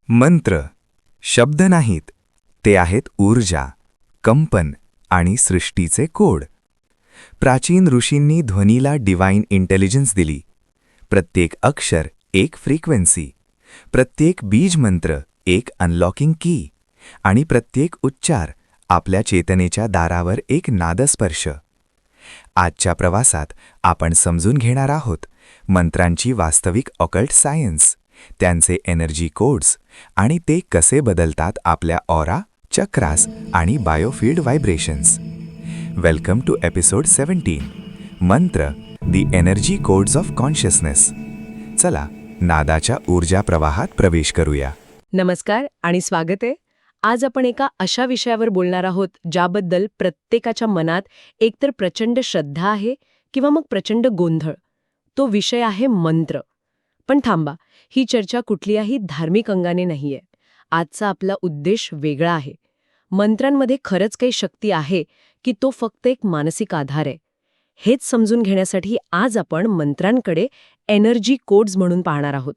मंत्र शब्द नाहीत, ते आहेत ऊर्जा, कंपन आणि सृष्टीचे कोड. प्राचीन ऋषींनी ध्वनीला डिवाइन इंटेलिजन्स दिली. प्रत्येक अक्षर एक फ्रिक्वेन्सी, प्रत्येक बीज मंत्र एक अनलॉकिंग की आणि प्रत्येक उच्चार आपल्या चेतनेच्या दारावर एक नादस्पर्श. आजच्या प्रवासात आपण समजून घेणार आहोत मंत्रांची वास्तविक ऑकल्ट सायन्स, त्यांचे एनर्जी कोड्स आणि ते कसे बदलतात आपल्या ऑरा, चक्रास आणि biofield vibrations. Welcome to episode 17, mantra, the energy codes of consciousness. चला नादाच्या ऊर्जा प्रवाहात प्रवेश करूया. नमस्कार आणि स्वागत आहे. आज आपण एका अशा विषयावर बोलणार आहोत ज्याबद्दल प्रत्येकाच्या मनात एकतर प्रचंड श्रद्धा आहे किंवा मग प्रचंड गोंधळ. तो विषय आहे मंत्र. पण थांबा, ही चर्चा कुठल्याही धार्मिक अंगाने नाहीये. आजचा आपला उद्देश वेगळा आहे. मंत्रांमध्ये खरंच काही शक्ती आहे की तो फक्त एक मानसिक आधार आहे? हेच समजून घेण्यासाठी आज आपण मंत्रांकडे एनर्जी कोड्स म्हणून पाहणार आहोत.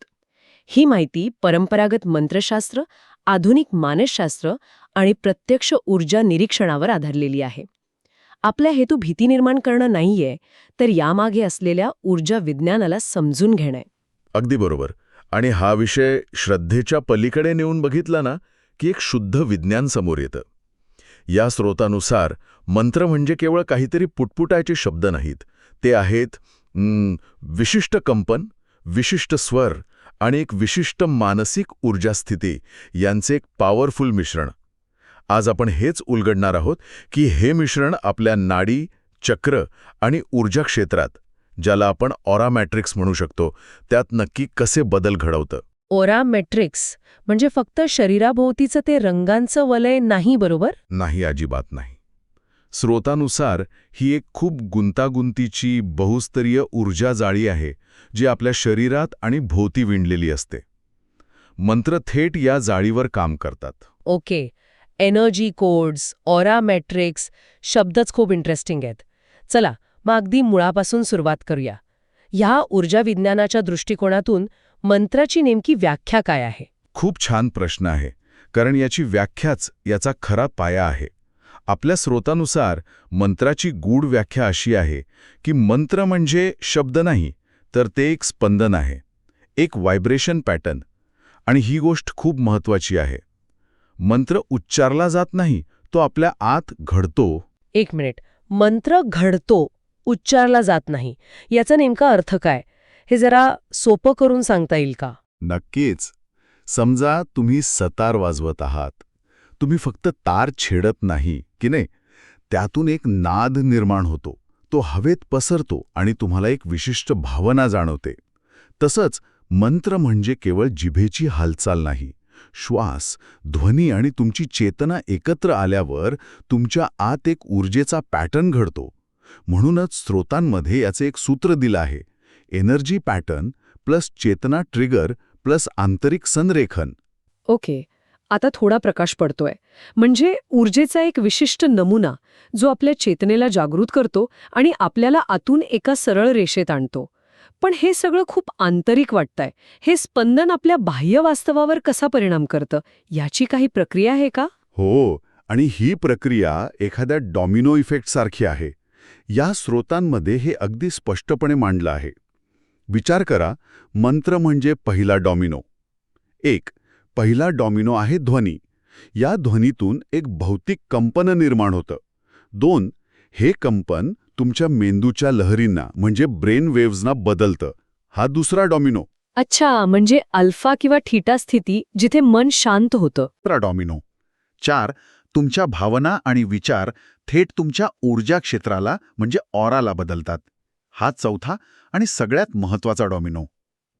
ही माहिती परंपरागत मंत्रशास्त्र, आधुनिक मानसशास्त्र आणि प्रत्यक्ष ऊर्जा निरीक्षणावर आधारलेली आहे. आपला हेतू भीती निर्माण करणं नाहीये, तर यामागे असलेल्या ऊर्जा विज्ञानाला समजून घेणं. अगदी बरोबर. आणि हा विषय श्रद्धेच्या पलीकडे नेऊन बघितला ना की एक शुद्ध विज्ञान समोर येतं. या स्रोतानुसार मंत्र म्हणजे केवळ काहीतरी पुटपुटायचे शब्द नाहीत. ते आहेत विशिष्ट कंपन, विशिष्ट स्वर आणि एक विशिष्ट मानसिक ऊर्जास्थिती यांचे एक पॉवरफुल मिश्रण. आज आपण हेच उलगडणार आहोत की हे मिश्रण आपल्या नाडी, चक्र आणि ऊर्जा क्षेत्रात, ज्याला आपण ऑरा मॅट्रिक्स म्हणू शकतो, त्यात नक्की कसे बदल घडवतं. ओरा मॅट्रिक्स म्हणजे फक्त शरीराभोवतीचं ते रंगांचं वलय नाही, बरोबर? नाही, अजिबात नाही. स्रोतानुसार ही एक खूप गुंतागुंतीची बहुस्तरीय ऊर्जा जाळी आहे जी आपल्या शरीरात आणि भोवती विणलेली असते. मंत्र थेट या जाळीवर काम करतात. Okay. Energy codes, aura matrix, शब्दच खूप इंटरेस्टिंग आहेत. चला मग अगदी मुळापासून सुरुवात करूया. ह्या ऊर्जा विज्ञानाच्या दृष्टिकोनातून मंत्राची नेमकी व्याख्या काय आहे? खूप छान प्रश्न आहे, कारण याची व्याख्याच याचा खरा पाया आहे. आपल्या स्रोतानुसार मंत्राची गूढ व्याख्या अशी आहे की मंत्र म्हणजे शब्द नाही, तर ते एक स्पंदन आहे, एक व्हायब्रेशन पॅटर्न. आणि ही गोष्ट खूप महत्वाची आहे. मंत्र उच्चारला जात नाही, तो आपल्या आत घडतो. एक मिनिट. मंत्र घडतो, उच्चारला जात नाही, याचा नेमका अर्थ काय? हे जरा सोपं करून सांगता येईल का? नक्कीच. समजा तुम्ही सतार वाजवत आहात. तुम्ही फक्त तार छेडत नाही की नाही, त्यातून एक नाद निर्माण होतो, तो हवेत पसरतो आणि तुम्हाला एक विशिष्ट भावना जाणवते. तसंच मंत्र म्हणजे केवळ जिभेची हालचाल नाही. श्वास, ध्वनी आणि तुमची चेतना एकत्र आल्यावर तुमच्या आत एक ऊर्जेचा पॅटर्न घडतो. म्हणूनच स्रोतांमध्ये याचे एक सूत्र दिलं आहे: एनर्जी पॅटर्न प्लस चेतना ट्रिगर प्लस आंतरिक संरेखन. ओके. आता थोडा प्रकाश पडतोय. म्हणजे ऊर्जेचा एक विशिष्ट नमुना जो आपल्या चेतनेला जागृत करतो आणि आपल्याला आतून एका सरळ रेषेत आणतो. पण हे सगळं खूप आंतरिक वाटतंय. हे स्पंदन आपल्या बाह्य वास्तवावर कसा परिणाम करतं, याची काही प्रक्रिया आहे का? हो, आणि ही प्रक्रिया एखाद्या डॉमिनो इफेक्ट सारखी आहे. या स्रोतांमध्ये हे अगदी स्पष्टपणे मांडलं आहे. विचार करा, मंत्र म्हणजे पहिला डॉमिनो. पहिला डॉमिनो आहे ध्वनी. या ध्वनीतून एक भौतिक कंपन निर्माण होतं. 2, हे कंपन तुमच्या मेंदूच्या लहरींना म्हणजे ब्रेन वेव्हजना बदलतं. हा दुसरा डॉमिनो. अच्छा, म्हणजे अल्फा किंवा थीटा स्थिती जिथे मन शांत होतं. तिसरा डॉमिनो. 4, तुमच्या भावना आणि विचार थेट तुमच्या ऊर्जा क्षेत्राला म्हणजे ऑराला बदलतात. हा चौथा आणि सगळ्यात महत्त्वाचा डॉमिनो.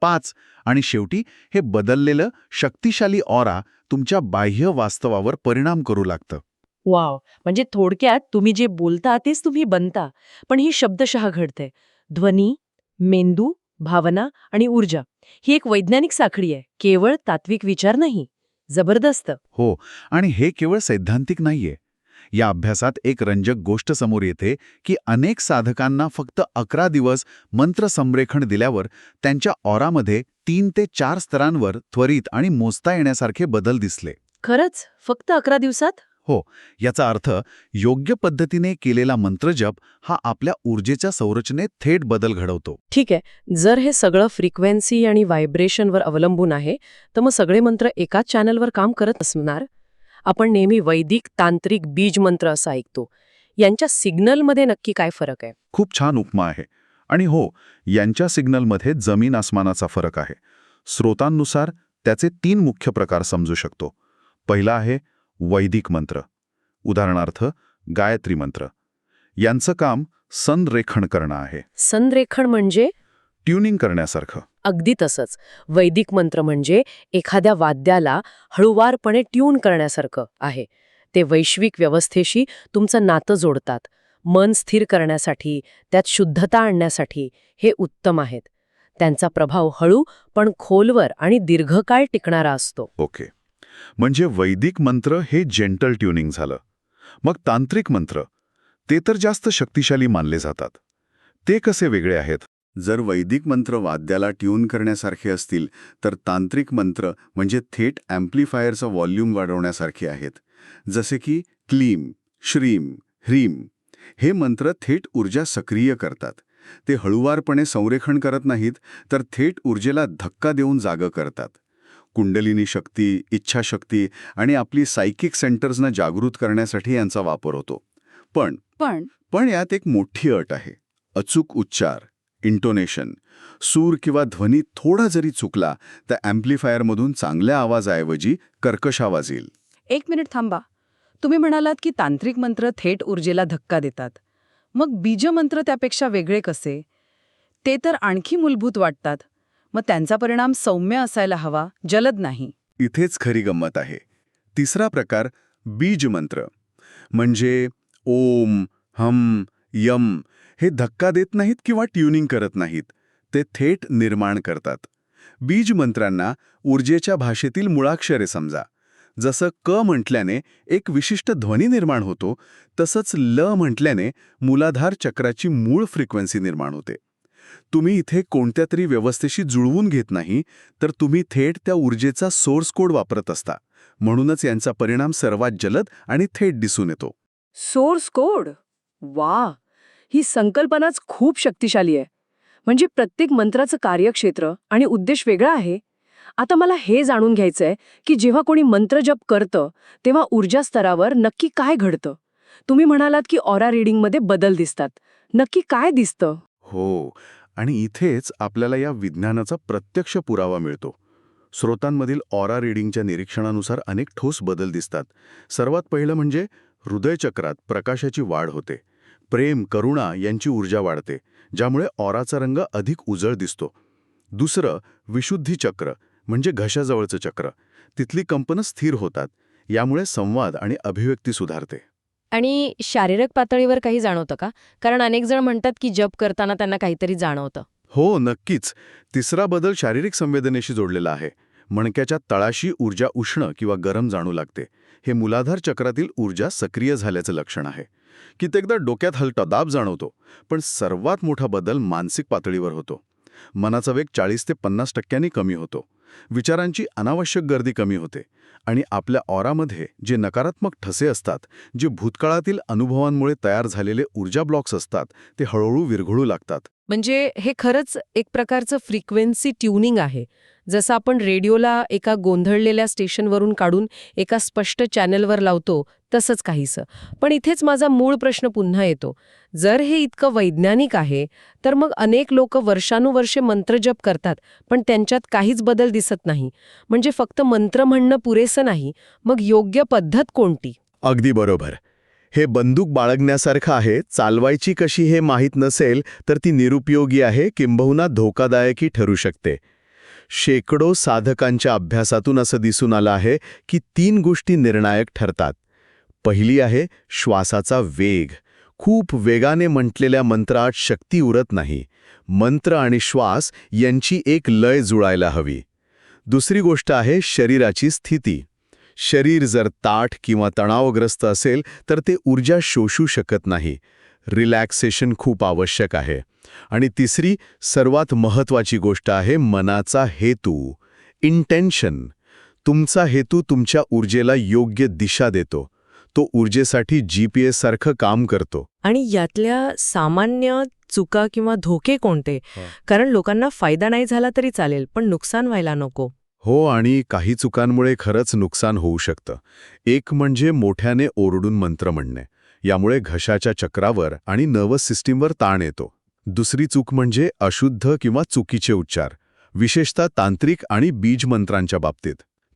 5, आणि शेवटी हे बदललेलं शक्तिशाली ऑरा तुमच्या बाह्य वास्तवावर परिणाम करू लागतं. वाव. म्हणजे थोडक्यात तुम्ही जे बोलता तेच तुम्ही बनता. पण ही शब्दशः घडते. ध्वनी, मेंदू, भावना आणि ऊर्जा ही एक वैज्ञानिक साखळी आहे, केवळ तात्विक विचार नाही. जबरदस्त. हो, आणि हे केवळ सैद्धांतिक नाहीये. या अभ्यासात एक रंजक गोष्ट समोर येते की अनेक साधकांना फक्त 11 दिवस मंत्र संरेखन दिल्यावर त्यांच्या ऑरामध्ये 3 ते 4 स्तरांवर त्वरित आणि मोजता येण्यासारखे बदल दिसले. खरंच फक्त 11 दिवसात? हो, याचा अर्थ योग्य पद्धतीने केलेला मंत्रजप हा आपल्या ऊर्जेच्या संरचनेत थेट बदल घडवतो. ठीक आहे. जर हे सगळं फ्रिक्वेन्सी आणि व्हायब्रेशनवर अवलंबून आहे, तर मग सगळे मंत्र एकाच चॅनलवर काम करत असणार? आपण नेहमी वैदिक, तांत्रिक, बीज मंत्र असं ऐकतो. यांच्या सिग्नलमध्ये नक्की काय फरक आहे? खूप छान उपमा आहे. आणि हो, यांच्या सिग्नलमध्ये जमीन आसमानाचा फरक आहे. स्रोतांनुसार त्याचे 3 मुख्य प्रकार समजू शकतो. पहिला आहे वैदिक मंत्र, उदाहरणार्थ गायत्री मंत्र. यांचं काम संरेखन करणं आहे, संरेखन म्हणजे? ट्युनिंग करण्यासारखं. अगदी तसंच. वैदिक मंत्र म्हणजे एखाद्या वाद्याला हळुवारपणे ट्यून करण्यासारखं आहे. ते वैश्विक व्यवस्थेशी तुमचं नातं जोडतात. मन स्थिर करण्यासाठी, त्यात शुद्धता आणण्यासाठी हे उत्तम आहेत. त्यांचा प्रभाव हळू पण खोलवर आणि दीर्घकाळ टिकणारा असतो. ओके, म्हणजे वैदिक मंत्र हे जेंटल ट्युनिंग झालं. मग तांत्रिक मंत्र, ते तर जास्त शक्तिशाली मानले जातात. ते कसे वेगळे आहेत? जर वैदिक मंत्र वाद्याला ट्यून करण्यासारखे असतील, तर तांत्रिक मंत्र म्हणजे थेट ॲम्प्लिफायरचा व्हॉल्यूम वाढवण्यासारखे आहेत. जसे की क्लीम, श्रीम, ह्रीम. हे मंत्र थेट ऊर्जा सक्रिय करतात. ते हळुवारपणे संरेखन करत नाहीत, तर थेट ऊर्जेला धक्का देऊन जागं करतात. कुंडलिनी शक्ती, इच्छाशक्ती आणि आपली सायकिक सेंटर्सना जागृत करण्यासाठी यांचा वापर होतो. पण यात एक मोठी अट आहे. अचूक उच्चार, इंटोनेशन. सूर किंवा ध्वनी थोडा जरी चुकला तर ॲम्प्लिफायरमधून चांगल्या आवाजाऐवजी कर्कश आवाज येईल. 1 मिनिट थांबा. तुम्ही म्हणालात की तांत्रिक मंत्र थेट ऊर्जेला धक्का देतात. मग बीजमंत्र त्यापेक्षा वेगळे कसे? ते तर आणखी मूलभूत वाटतात. मग त्यांचा परिणाम सौम्य असायला हवा, जलद नाही. इथेच खरी गंमत आहे. तिसरा प्रकार बीजमंत्र, म्हणजे ओम, हम, यम. हे धक्का देत नाहीत किंवा ट्युनिंग करत नाहीत. ते थेट निर्माण करतात. बीजमंत्रांना ऊर्जेच्या भाषेतील मुळाक्षरे समजा. जसं क म्हटल्याने एक विशिष्ट ध्वनी निर्माण होतो, तसंच ल म्हटल्याने मूलाधार चक्राची मूळ फ्रिक्वेन्सी निर्माण होते. तुम्ही इथे कोणत्या तरी व्यवस्थेशी जुळवून घेत नाही, तर तुम्ही थेट त्या ऊर्जेचा सोर्स कोड वापरत असता. म्हणूनच यांचा परिणाम सर्वात जलद आणि थेट दिसून येतो. Source code? वा, ही संकल्पनाच खूप शक्तिशाली आहे. म्हणजे प्रत्येक मंत्राचं कार्यक्षेत्र आणि उद्देश वेगळा आहे. आता मला हे जाणून घ्यायचंय की जेव्हा कोणी मंत्रजप करतं तेव्हा ऊर्जा स्तरावर नक्की काय घडतं? तुम्ही म्हणालात की ऑरा रीडिंगमध्ये बदल दिसतात. नक्की काय दिसतं? हो, आणि इथेच आपल्याला या विज्ञानाचा प्रत्यक्ष पुरावा मिळतो. स्रोतांमधील ऑरा रीडिंगच्या निरीक्षणानुसार अनेक ठोस बदल दिसतात. सर्वात पहिलं म्हणजे हृदयचक्रात प्रकाशाची वाढ होते. प्रेम, करुणा यांची ऊर्जा वाढते, ज्यामुळे ऑराचा रंग अधिक उजळ दिसतो. दुसरं विशुद्धी चक्र, म्हणजे घशाजवळचं चक्र. तिथली कंपनं स्थिर होतात. यामुळे संवाद आणि अभिव्यक्ती सुधारते. आणि शारीरिक पातळीवर काही जाणवतं का? कारण अनेक जण म्हणतात की जप करताना त्यांना काहीतरी जाणवतं. हो, नक्कीच. तिसरा बदल शारीरिक संवेदनेशी जोडलेला आहे. मणक्याच्या तळाशी ऊर्जा उष्ण किंवा गरम जाणू लागते. हे मूलाधार चक्रातील ऊर्जा सक्रिय झाल्याचं लक्षण आहे. कित्येकदा डोक्यात हलका दाब जाणवतो. पण सर्वात मोठा बदल मानसिक पातळीवर होतो. मनाचा वेग 40 ते 50% कमी होतो. विचारांची अनावश्यक गर्दी कमी होते. आणि आपल्या ऑरामध्ये जे नकारात्मक ठसे असतात, जे भूतकाळातील अनुभवांमुळे तयार झालेले ऊर्जा ब्लॉक्स असतात, ते हळूहळू विरघळू लागतात. म्हणजे हे खरंच एक प्रकारचं फ्रिक्वेन्सी ट्युनिंग आहे. जसं आपण रेडिओला एका गोंधळलेल्या स्टेशनवरून काढून एका स्पष्ट चॅनलवर लावतो, तसंच काहीसं. पण इथेच माझा मूळ प्रश्न पुन्हा येतो. जर हे इतकं वैज्ञानिक आहे, तर मग अनेक लोक वर्षानुवर्षे मंत्रजप करतात, पण त्यांच्यात काहीच बदल दिसत नाही. म्हणजे फक्त मंत्र म्हणणं पुरेसं नाही. मग योग्य पद्धत कोणती? अगदी बरोबर. हे बंदूक बाळगण्यासारखं आहे. चालवायची कशी हे माहीत नसेल तर ती निरुपयोगी आहे, किंबहुना धोकादायकही ठरू शकते. शेकडो साधकांच्या अभ्यासातून असं दिसून आलं आहे की 3 गोष्टी निर्णायक ठरतात. पहिली आहे श्वासाचा वेग. खूप वेगाने म्हटलेल्या मंत्रात शक्ती उरत नाही. मंत्र आणि श्वास यांची एक लय जुळायला हवी. दुसरी गोष्ट आहे शरीराची स्थिती. शरीर जर ताठ किंवा तणावग्रस्त असेल तर ते ऊर्जा शोषू शकत नाही. रिलॅक्सेशन खूप आवश्यक आहे. आणि तिसरी सर्वात महत्त्वाची गोष्ट आहे मनाचा हेतू, इंटेन्शन. तुमचा हेतू तुमच्या ऊर्जेला योग्य दिशा देतो. तो ऊर्जेसाठी GPS सारखं काम करतो. आणि यातल्या सामान्य चुका किंवा धोके कोणते? कारण लोकांना फायदा नाही झाला तरी चालेल, पण नुकसान व्हायला नको. हो, आणि काही चुकांमुळे खरंच नुकसान होऊ शकतं. एक म्हणजे मोठ्याने ओरडून मंत्र म्हणणे. यामुळे घशाच्या चक्रावर आणि नर्वस सिस्टीमवर ताण येतो. दुसरी चूक म्हणजे अशुद्ध किंवा चुकीचे उच्चार, विशेषतः तांत्रिक आणि बीज मंत्रांच्या बाबतीत.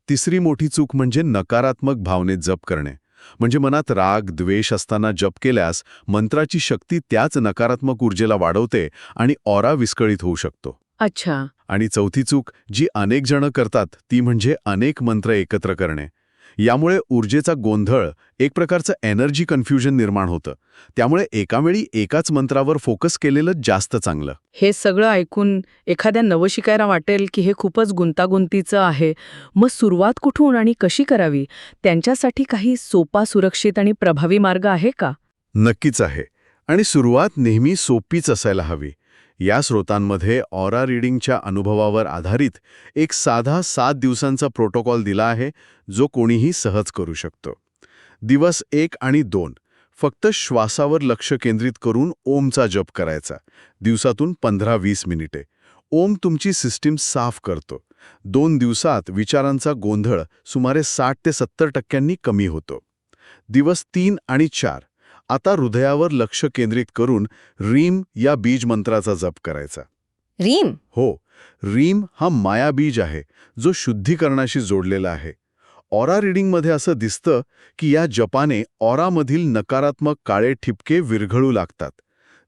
तिसरी मोठी चूक म्हणजे नकारात्मक भावनेत जप करणे. म्हणजे मनात राग, द्वेष असताना जप केल्यास मंत्राची शक्ती त्याच नकारात्मक ऊर्जेला वाढवते आणि ऑरा विस्कळीत होऊ शकतो. अच्छा. आणि चौथी चूक जी अनेक जण करतात ती म्हणजे अनेक मंत्र एकत्र करणे. यामुळे ऊर्जेचा गोंधळ, एक प्रकारचं एनर्जी कन्फ्युजन निर्माण होतं. त्यामुळे एकावेळी एकाच मंत्रावर फोकस केलेलं जास्त चांगलं. हे सगळं ऐकून एखाद्या नवशिकायला वाटेल की हे खूपच गुंतागुंतीचं आहे. मग सुरुवात कुठून आणि कशी करावी? त्यांच्यासाठी काही सोपा, सुरक्षित आणि प्रभावी मार्ग आहे का? नक्कीच आहे. आणि सुरुवात नेहमी सोपीच असायला हवी. या स्रोतांमध्ये ऑरा रीडिंगच्या अनुभवावर आधारित एक साधा 7 दिवसांचा प्रोटोकॉल दिला आहे, जो कोणीही सहज करू शकतो. दिवस 1 आणि 2 फक्त श्वासावर लक्ष केंद्रित करून ओमचा जप करायचा. दिवसातून 15-20 मिनिटे. ओम तुमची सिस्टीम साफ करतो. 2 दिवसात विचारांचा गोंधळ सुमारे 60 ते 70% कमी होतो. दिवस 3 आणि 4 आता हृदयावर लक्ष केंद्रित करून रीम या बीज मंत्राचा जप करायचा. रीम? हो, रीम हा मायाबीज आहे, जो शुद्धीकरणाशी जोडलेला आहे. ऑरा रीडिंगमध्ये असं दिसतं की या जपाने ऑरामधील नकारात्मक काळे ठिपके विरघळू लागतात.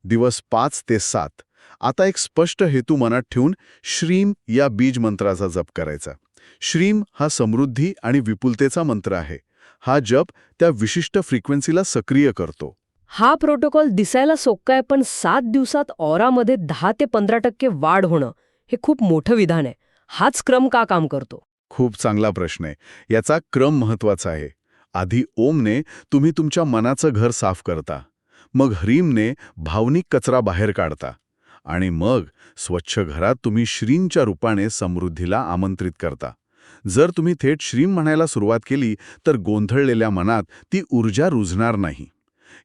दिवस 5 ते 7 आता एक स्पष्ट हेतू मनात ठेवून श्रीम या बीज मंत्राचा जप करायचा. श्रीम हा समृद्धी आणि विपुलतेचा मंत्र आहे. हा जप त्या विशिष्ट फ्रिक्वेन्सीला सक्रिय करतो. हा प्रोटोकॉल दिसायला सोपा आहे, पण 7 दिवसात ऑरामध्ये 10 ते 15% वाढ होणं हे खूप मोठं विधान आहे. हाच क्रम का काम करतो? खूप चांगला प्रश्न आहे. याचा क्रम महत्वाचा आहे. आधी ओमने तुम्ही तुमच्या मनाचं घर साफ करता. मग ह्रीमने भावनिक कचरा बाहेर काढता. आणि मग स्वच्छ घरात तुम्ही श्रींच्या रूपाने समृद्धीला आमंत्रित करता. जर तुम्ही थेट श्रीम म्हणायला सुरुवात केली तर गोंधळलेल्या मनात ती ऊर्जा रुजणार नाही.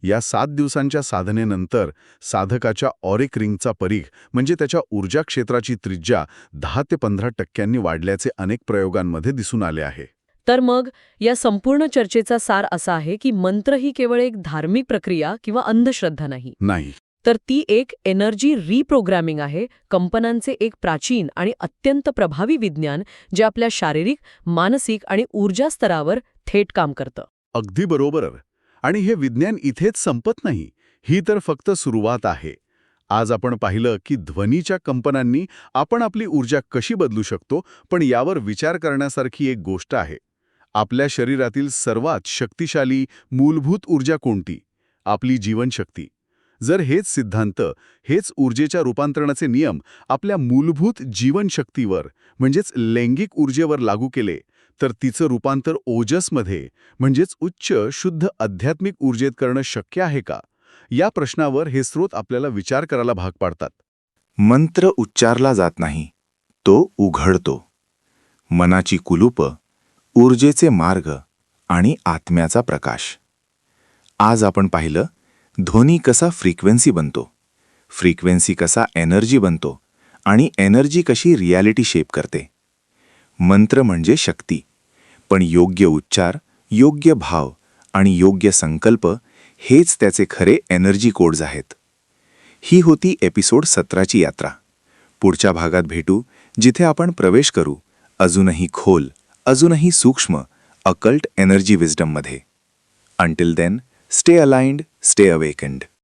या 7 दिवसांच्या साधनेनंतर साधकाच्या ऑरिक रिंगचा परीघ म्हणजे त्याच्या ऊर्जा क्षेत्राची त्रिज्या 10 ते 15% वाढल्याचे अनेक प्रयोगांमध्ये दिसून आले आहे. तर मग या संपूर्ण चर्चेचा सार असा आहे की मंत्र ही केवळ एक धार्मिक प्रक्रिया किंवा अंधश्रद्धा नाही, तर ती एक एनर्जी रिप्रोग्रॅमिंग आहे, कंपनांचे एक प्राचीन आणि अत्यंत प्रभावी विज्ञान जे आपल्या शारीरिक, मानसिक आणि ऊर्जा स्तरावर थेट काम करतं. अगदी बरोबर. आणि हे विज्ञान इथेच संपत नाही. ही तर फक्त सुरुवात आहे. आज आपण पाहिलं की ध्वनीच्या कंपनांनी आपण आपली ऊर्जा कशी बदलू शकतो, पण यावर विचार करण्यासारखी एक गोष्ट आहे. आपल्या शरीरातील सर्वात शक्तिशाली मूलभूत ऊर्जा कोणती? आपली जीवनशक्ती. जर हेच सिद्धांत, हेच ऊर्जेच्या रूपांतरणाचे नियम आपल्या मूलभूत जीवनशक्तीवर म्हणजेच लैंगिक ऊर्जेवर लागू केले, तर तिचं रूपांतर ओजसमध्ये म्हणजेच उच्च शुद्ध आध्यात्मिक ऊर्जेत करणं शक्य आहे का? या प्रश्नावर हे स्रोत आपल्याला विचार करायला भाग पाडतात. मंत्र उच्चारला जात नाही, तो उघडतो. मनाची कुलूपं, ऊर्जेचे मार्ग आणि आत्म्याचा प्रकाश. आज आपण पाहिलं ध्वनी कसा फ्रिक्वेन्सी बनतो, फ्रिक्वेन्सी कसा एनर्जी बनतो आणि एनर्जी कशी रियालिटी शेप करते. मंत्र म्हणजे शक्ती, पण योग्य उच्चार, योग्य भाव आणि योग्य संकल्प हेच त्याचे खरे एनर्जी कोड्स आहेत. ही होती एपिसोड 17ची यात्रा. पुढच्या भागात भेटू, जिथे आपण प्रवेश करू अजूनही खोल, अजूनही सूक्ष्म अकल्ट एनर्जी विजडममध्ये. Until then, stay aligned, stay awakened.